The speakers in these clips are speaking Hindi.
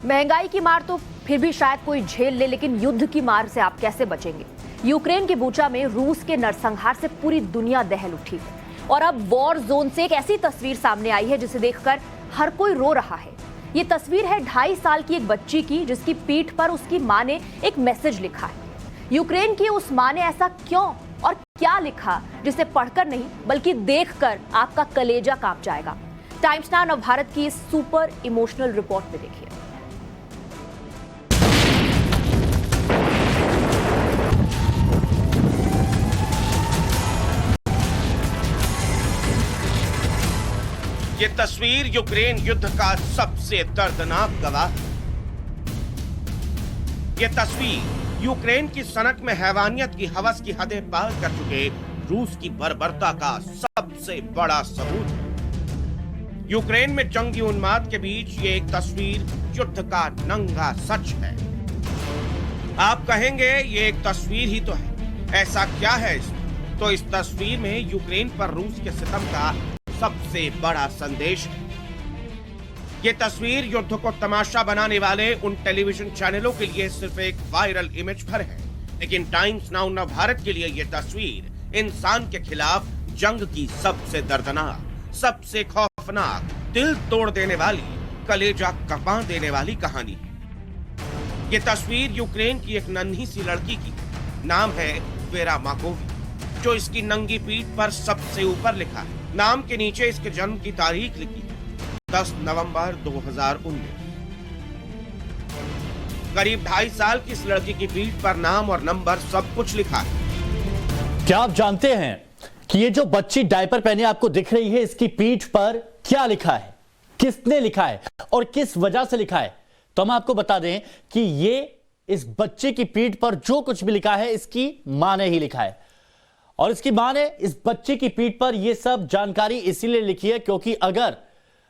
महंगाई की मार तो फिर भी शायद कोई झेल ले, लेकिन युद्ध की मार से आप कैसे बचेंगे? यूक्रेन के बूचा में रूस के नरसंहार से पूरी दुनिया दहल उठी है और अब वॉर जोन से एक ऐसी तस्वीर सामने आई है जिसे देखकर हर कोई रो रहा है। ये तस्वीर है 2.5 साल की एक बच्ची की, जिसकी पीठ पर उसकी मां ने एक मैसेज लिखा है। यूक्रेन की उस मां ने ऐसा क्यों और क्या लिखा जिसे पढ़कर नहीं बल्कि देखकर आपका कलेजा कांप जाएगा। टाइम्स नाउ नवभारत की इस सुपर इमोशनल रिपोर्ट में देखिए। ये तस्वीर यूक्रेन युद्ध का सबसे दर्दनाक गवाह। ये तस्वीर यूक्रेन की सनक में हैवानियत की हवस की हदें पार कर चुके रूस की बर्बरता का सबसे बड़ा सबूत है। यूक्रेन में जंगी उन्माद के बीच ये एक तस्वीर युद्ध का नंगा सच है। आप कहेंगे ये एक तस्वीर ही तो है, ऐसा क्या है इसमें? तो इस तस्वीर में यूक्रेन पर रूस के सितम का सबसे बड़ा संदेश। ये तस्वीर युद्ध को तमाशा बनाने वाले उन टेलीविजन चैनलों के लिए सिर्फ एक वायरल इमेज भर है, लेकिन टाइम्स नाउ नवभारत के लिए ये तस्वीर इंसान के खिलाफ जंग की सबसे दर्दनाक, सबसे खौफनाक, दिल तोड़ देने वाली, कलेजा कपा देने वाली कहानी। ये तस्वीर यूक्रेन की एक नन्ही सी लड़की की, नाम है वेरा माकोवी, जो इसकी नंगी पीठ पर सबसे ऊपर लिखा है। नाम के नीचे इसके जन्म की तारीख लिखी है, 10 नवंबर 2019। करीब 2.5 साल की इस लड़की की पीठ पर नाम और नंबर सब कुछ लिखा है। क्या आप जानते हैं कि ये जो बच्ची डायपर पहने आपको दिख रही है, इसकी पीठ पर क्या लिखा है, किसने लिखा है और किस वजह से लिखा है? तो हम आपको बता दें कि ये इस बच्चे की पीठ पर जो कुछ भी लिखा है, इसकी मां ने ही लिखा है। और इसकी मां ने इस बच्चे की पीठ पर यह सब जानकारी इसीलिए लिखी है क्योंकि अगर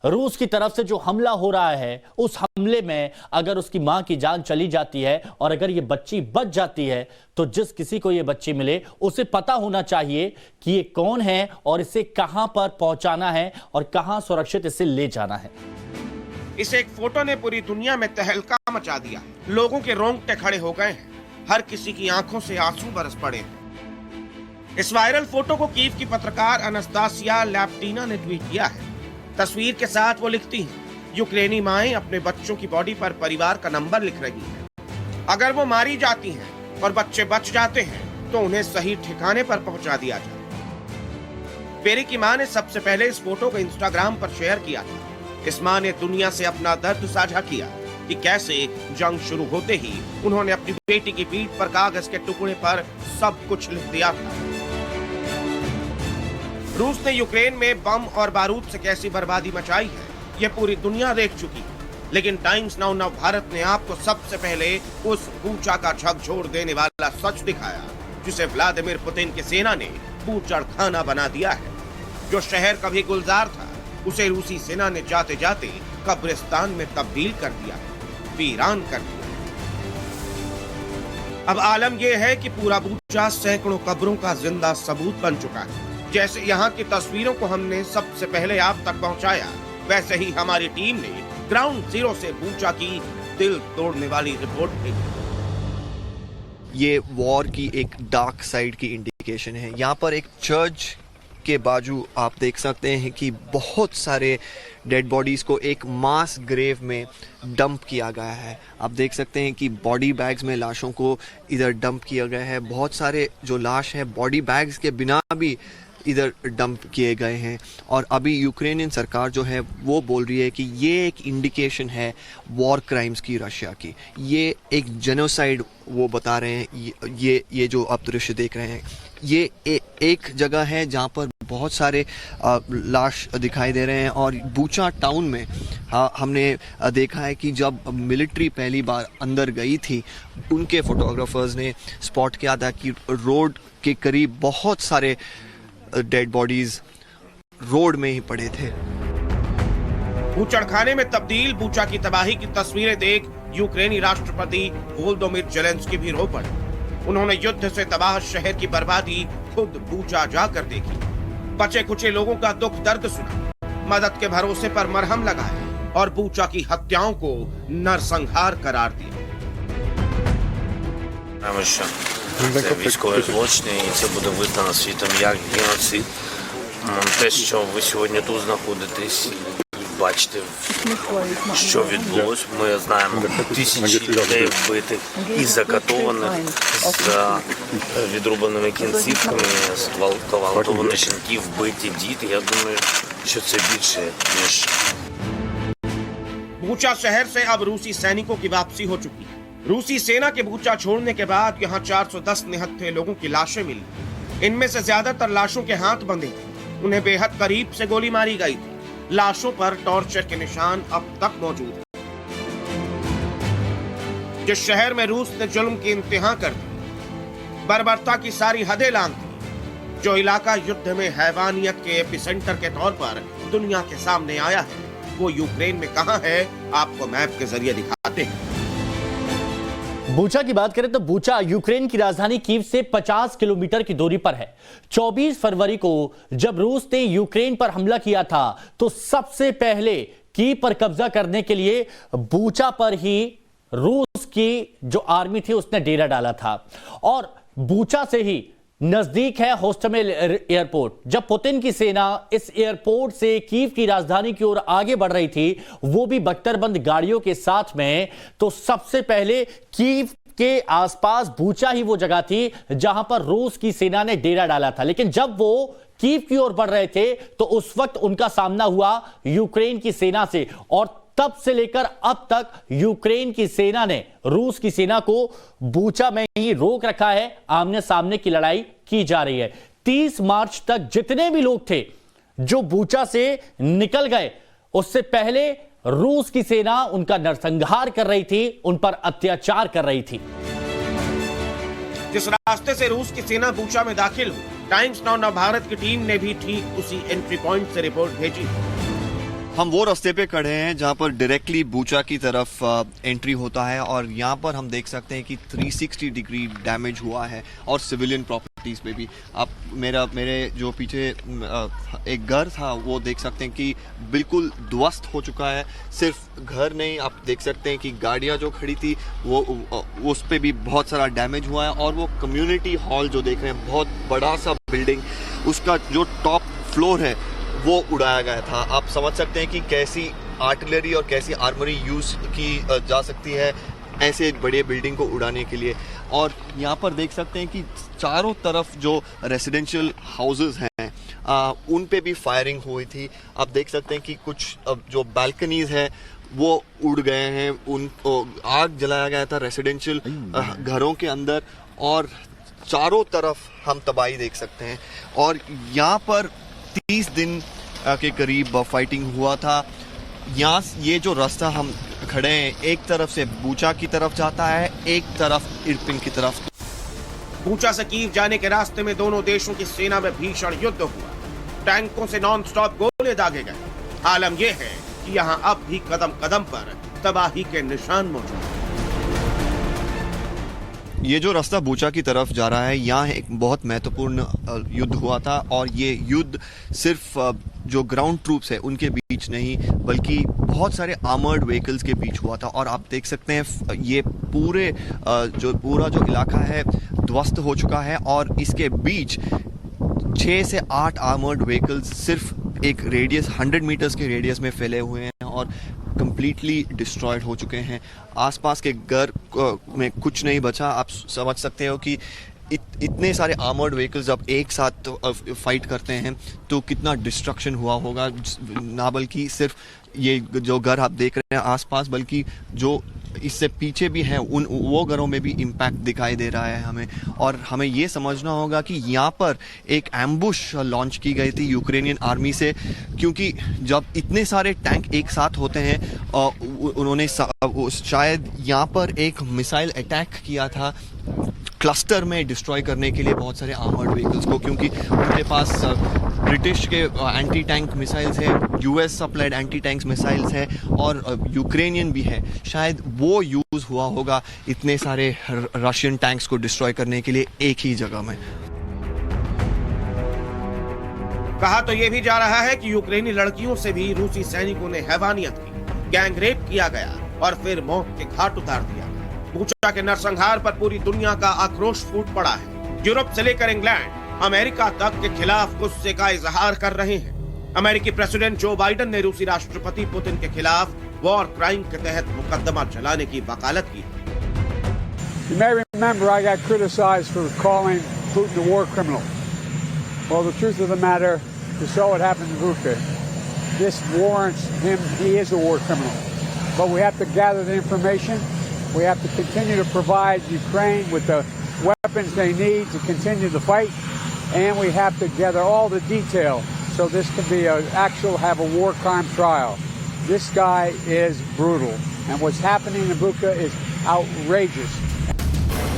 रूस की तरफ से जो हमला हो रहा है, उस हमले में अगर उसकी मां की जान चली जाती है और अगर ये बच्ची बच जाती है, तो जिस किसी को ये बच्ची मिले उसे पता होना चाहिए कि ये कौन है और इसे कहां पर पहुंचाना है और कहां सुरक्षित इसे ले जाना है। इस एक फोटो ने पूरी दुनिया में तहलका मचा दिया। लोगों के रोंगटे खड़े हो गए हैं, हर किसी की आंखों से आंसू बरस पड़े हैं। इस वायरल फोटो को कीव की पत्रकार अनास्तासिया लैप्टिना ने ट्वीट किया है। तस्वीर के साथ वो लिखती हैं, यूक्रेनी माएं अपने बच्चों की बॉडी पर परिवार का नंबर लिख रही हैं। अगर वो मारी जाती हैं और बच्चे बच जाते हैं तो उन्हें सही ठिकाने पर पहुंचा दिया जाए। वेरी की मां ने सबसे पहले इस फोटो को इंस्टाग्राम पर शेयर किया था। इस मां ने दुनिया से अपना दर्द साझा किया कि कैसे जंग शुरू होते ही उन्होंने अपनी बेटी की पीठ पर कागज के टुकड़े पर सब कुछ लिख दिया था। रूस ने यूक्रेन में बम और बारूद से कैसी बर्बादी मचाई है, ये पूरी दुनिया देख चुकी है। लेकिन टाइम्स नाउ नवभारत ने आपको सबसे पहले उस बूचा का झकझोर देने वाला सच दिखाया, जिसे व्लादिमीर पुतिन की सेना ने बूचड़खाना बना दिया है। जो शहर कभी गुलजार था, उसे रूसी सेना ने जाते जाते कब्रिस्तान में तब्दील कर दिया, वीरान कर दिया। अब आलम यह है कि पूरा बूचा सैकड़ों कब्रों का जिंदा सबूत बन चुका है। जैसे यहाँ की तस्वीरों को हमने सबसे पहले आप तक पहुँचाया, वैसे ही हमारी टीम ने ग्राउंड जीरो से बूचा की दिल तोड़ने वाली रिपोर्ट भेजी। ये वॉर की एक डार्क साइड की इंडिकेशन है। यहाँ पर एक चर्च के बाजू आप देख सकते हैं कि बहुत सारे डेड बॉडीज़ को एक मास ग्रेव में डंप किया गया है। आप देख सकते हैं कि बॉडी बैग्स में लाशों को इधर डंप किया गया है। बहुत सारे जो लाश है बॉडी बैग्स के बिना भी इधर डंप किए गए हैं। और अभी यूक्रेनियन सरकार जो है वो बोल रही है कि ये एक इंडिकेशन है वॉर क्राइम्स की रशिया की। ये एक जेनोसाइड वो बता रहे हैं। ये जो आप दृश्य देख रहे हैं, ये एक जगह है जहाँ पर बहुत सारे लाश दिखाई दे रहे हैं। और बूचा टाउन में हमने देखा है कि जब मिलिट्री पहली बार अंदर गई थी, उनके फोटोग्राफर्स ने स्पॉट किया था कि रोड के करीब बहुत सारे डेड बॉडीज रोड में ही पड़े थे। बूचड़खाने में तब्दील बूचा की तबाही की तस्वीरें देख यूक्रेनी राष्ट्रपति वोलोदिमीर ज़ेलेंस्की भी रो पड़े। उन्होंने युद्ध से तबाह शहर की बर्बादी खुद बूचा जाकर देखी, बचे कुचे लोगों का दुख दर्द सुना, मदद के भरोसे पर मरहम लगाए और बूचा की हत्याओं को नरसंहार करार दिया। Що це військовий злочин, і це буде визнано світом як геноцид. Те, що ви сьогодні тут знаходитесь, бачите, що відбулось. Ми знаємо тисячі людей вбитих і закатованих з відрубаними кінцівками, зґвалтовані жінки, вбиті діти. Я думаю, що це більше, ніж... बूचा शहर से अब रूसी सैनिकों की वापसी हो चुकी है। रूसी सेना के बूचा छोड़ने के बाद यहां 410 निहत्थे लोगों की लाशें मिली। इनमें से ज्यादातर लाशों के हाथ बंधे थे, उन्हें बेहद करीब से गोली मारी गई थी। लाशों पर टॉर्चर के निशान अब तक मौजूद हैं। जिस शहर में रूस ने जुल्म की इंतहा कर दी, बर्बरता की सारी हदें लांघ दी, जो इलाका युद्ध में हैवानियत के एपिसेंटर के तौर पर दुनिया के सामने आया है, वो यूक्रेन में कहां है, आपको मैप के जरिए दिखाते हैं। बूचा की बात करें तो बूचा यूक्रेन की राजधानी कीव से 50 किलोमीटर की दूरी पर है। 24 फरवरी को जब रूस ने यूक्रेन पर हमला किया था तो सबसे पहले कीव पर कब्जा करने के लिए बूचा पर ही रूस की जो आर्मी थी उसने डेरा डाला था और बूचा से ही नजदीक है होस्टमेल एयरपोर्ट। जब पुतिन की सेना इस एयरपोर्ट से कीव की राजधानी की ओर आगे बढ़ रही थी, वो भी बख्तरबंद गाड़ियों के साथ में, तो सबसे पहले कीव के आसपास बूचा ही वो जगह थी जहां पर रूस की सेना ने डेरा डाला था। लेकिन जब वो कीव की ओर बढ़ रहे थे तो उस वक्त उनका सामना हुआ यूक्रेन की सेना से और तब से लेकर अब तक यूक्रेन की सेना ने रूस की सेना को बूचा में ही रोक रखा है। आमने सामने की लड़ाई की जा रही है। 30 मार्च तक जितने भी लोग थे जो बूचा से निकल गए, उससे पहले रूस की सेना उनका नरसंहार कर रही थी, उन पर अत्याचार कर रही थी। जिस रास्ते से रूस की सेना बूचा में दाखिल हुई, टाइम्स नाउ भारत की टीम ने भी ठीक उसी एंट्री पॉइंट से रिपोर्ट भेजी। हम वो रास्ते पे खड़े हैं जहाँ पर डायरेक्टली बूचा की तरफ एंट्री होता है और यहाँ पर हम देख सकते हैं कि 360 डिग्री डैमेज हुआ है और सिविलियन प्रॉपर्टीज पे भी। आप मेरे जो पीछे एक घर था वो देख सकते हैं कि बिल्कुल ध्वस्त हो चुका है। सिर्फ घर नहीं, आप देख सकते हैं कि गाड़ियाँ जो खड़ी थी वो उस पर भी बहुत सारा डैमेज हुआ है और वो कम्युनिटी हॉल जो देख रहे हैं, बहुत बड़ा सा बिल्डिंग, उसका जो टॉप फ्लोर है वो उड़ाया गया था। आप समझ सकते हैं कि कैसी आर्टिलरी और कैसी आर्मरी यूज की जा सकती है ऐसे बड़े बिल्डिंग को उड़ाने के लिए। और यहाँ पर देख सकते हैं कि चारों तरफ जो रेजिडेंशियल हाउसेस हैं उन पे भी फायरिंग हुई थी। आप देख सकते हैं कि कुछ जो बालकनीज है वो उड़ गए हैं, उन आग जलाया गया था रेजिडेंशियल घरों के अंदर और चारों तरफ हम तबाही देख सकते हैं। और यहाँ पर 30 दिन के करीब फाइटिंग हुआ था। यहाँ ये जो रास्ता हम खड़े हैं, एक तरफ से बूचा की तरफ जाता है, एक तरफ इरपिन की तरफ। बूचा से कीव जाने के रास्ते में दोनों देशों की सेना में भीषण युद्ध हुआ। टैंकों से नॉन स्टॉप गोले दागे गए। आलम यह है कि यहाँ अब भी कदम कदम पर तबाही के निशान मौजूद हैं। ये जो रास्ता बूचा की तरफ जा रहा है, यहाँ एक बहुत महत्वपूर्ण युद्ध हुआ था और ये युद्ध सिर्फ जो ग्राउंड ट्रूप्स है उनके बीच नहीं बल्कि बहुत सारे आर्मर्ड व्हीकल्स के बीच हुआ था। और आप देख सकते हैं ये पूरा जो इलाका है ध्वस्त हो चुका है और इसके बीच 6 से 8 आर्मर्ड व्हीकल्स सिर्फ एक रेडियस 100 मीटर्स के रेडियस में फैले हुए हैं और कंप्लीटली डिस्ट्रॉयड हो चुके हैं। आसपास के घर में कुछ नहीं बचा। आप समझ सकते हो कि इतने सारे आर्मर्ड व्हीकल्स जब एक साथ फाइट करते हैं तो कितना डिस्ट्रक्शन हुआ होगा। ना बल्कि सिर्फ ये जो घर आप देख रहे हैं आसपास, बल्कि जो इससे पीछे भी हैं वो घरों में भी इम्पैक्ट दिखाई दे रहा है हमें। और हमें ये समझना होगा कि यहाँ पर एक एम्बुश लॉन्च की गई थी यूक्रेनियन आर्मी से, क्योंकि जब इतने सारे टैंक एक साथ होते हैं उन्होंने शायद यहाँ पर एक मिसाइल अटैक किया था क्लस्टर में डिस्ट्रॉय करने के लिए बहुत सारे आर्मर्ड व्हीकल्स को, क्योंकि उनके पास ब्रिटिश के एंटी टैंक मिसाइल्स है, US supplied anti tank missiles है और यूक्रेनियन भी है। शायद वो यूज़ हुआ होगा इतने सारे रशियन टैंक्स को डिस्ट्रॉय करने के लिए एक ही जगह में। कहा तो यह भी जा रहा है कि यूक्रेनी लड़कियों से भी रूसी सैनिकों ने हैवानियत की। गैंग रेप किया गया और फिर मौत के घाट उतार दिया गया। बूचा के नरसंहार पर पूरी दुनिया का आक्रोश फूट पड़ा है। यूरोप से लेकर इंग्लैंड, अमेरिका तक के खिलाफ गुस्से का इजहार कर रहे हैं। अमेरिकी प्रेसिडेंट जो बाइडेन ने रूसी राष्ट्रपति पुतिन के खिलाफ वॉर क्राइम के तहत मुकदमा चलाने की वकालत की। You may remember I got criticized for calling Putin a war criminal. Well, the truth of the matter, you saw what happened to Bucha. This warrants him, he is a war criminal. But we have to gather the information. We have to continue to provide Ukraine with the weapons they need to continue the fight. And we have to gather all the detail so this can be have a war crime trial. This guy is brutal. And what's happening in Bucha is outrageous.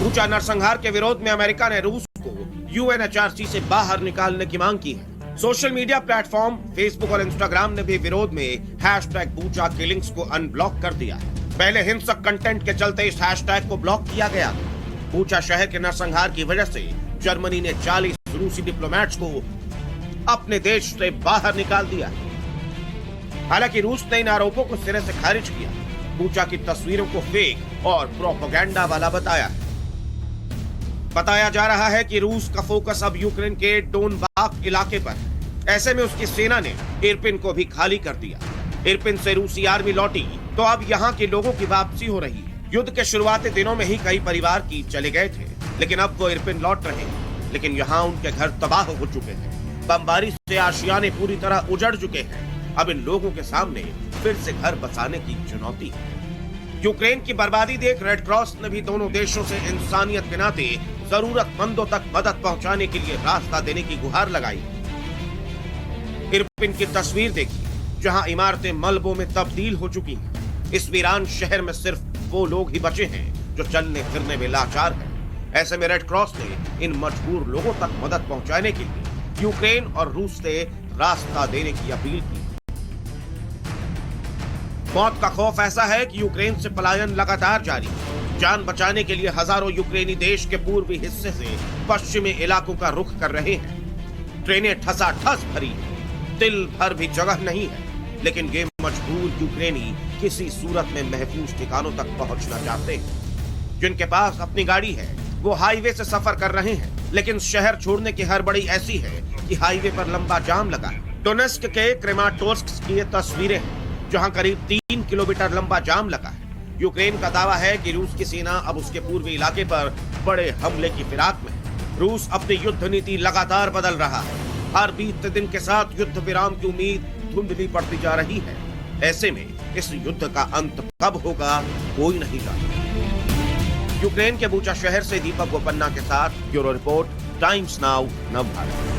Bucha नरसंहार के विरोध में अमेरिका ने रूस को UNHRC से बाहर निकालने की मांग की है। सोशल मीडिया प्लेटफॉर्म फेसबुक और इंस्टाग्राम ने भी विरोध में #बूचा किलिंग्स को अनब्लॉक कर दिया है। पहले हिंसक कंटेंट के चलते इस हैशटैग को ब्लॉक किया गया। बूचा शहर के नरसंहार की वजह से जर्मनी ने 40 रूसी डिप्लोमेट्स को अपने देश से बाहर निकाल दिया। हालांकि रूस ने इन आरोपों को सिरे से खारिज किया। बूचा की तस्वीरों को फेक और प्रोपेगेंडा वाला बताया है। बताया जा रहा है कि रूस का फोकस अब यूक्रेन के डोनबास इलाके पर है। ऐसे में उसकी सेना ने इरपिन को भी खाली कर दिया। इरपिन से रूसी आर्मी लौटी तो अब यहाँ के लोगों की वापसी हो रही है। युद्ध के शुरुआती दिनों में ही कई परिवार की चले गए थे, लेकिन अब वो इरपिन लौट रहे हैं। लेकिन यहाँ उनके घर तबाह हो चुके हैं। बमबारी से आशियाने पूरी तरह उजड़ चुके हैं। अब इन लोगों के सामने फिर से घर बसाने की चुनौती है। यूक्रेन की बर्बादी देख रेड क्रॉस ने भी दोनों देशों से इंसानियत के नाते जरूरतमंदों तक मदद पहुंचाने के लिए रास्ता देने की गुहार लगाई। इरपिन की तस्वीर देखी, जहां इमारतें मलबों में तब्दील हो चुकी हैं। इस वीरान शहर में सिर्फ वो लोग ही बचे हैं जो चलने फिरने में लाचार हैं। ऐसे में रेड क्रॉस ने इन मजबूर लोगों तक मदद पहुंचाने के लिए यूक्रेन और रूस से रास्ता देने की अपील की। मौत का खौफ ऐसा है कि यूक्रेन से पलायन लगातार जारी है। जान बचाने के लिए हजारों यूक्रेनी देश के पूर्वी हिस्से से पश्चिमी इलाकों का रुख कर रहे हैं। ट्रेनें ठसाठस भरी हैं, दिल भर भी जगह नहीं है, लेकिन ये मजबूर यूक्रेनी किसी सूरत में महफूज ठिकानों तक पहुंचना चाहते हैं। जिनके पास अपनी गाड़ी है वो हाईवे से सफर कर रहे हैं, लेकिन शहर छोड़ने की हड़बड़ी ऐसी है कि हाईवे पर लंबा जाम लगा है। डोनेस्क के क्रेमाटोर्स्क की ये तस्वीरें हैं, जहां करीब 3 किलोमीटर लंबा जाम लगा है। यूक्रेन का दावा है कि रूस की सेना अब उसके पूर्वी इलाके पर बड़े हमले की फिराक में है। रूस अपनी युद्ध नीति लगातार बदल रहा है। हर बीतते दिन के साथ युद्ध विराम की उम्मीद धुंधली पड़ती जा रही है। ऐसे में इस युद्ध का अंत कब होगा कोई नहीं जानता। यूक्रेन के बूचा शहर से दीपक बोपन्ना के साथ bureau report, times now, Navbharat.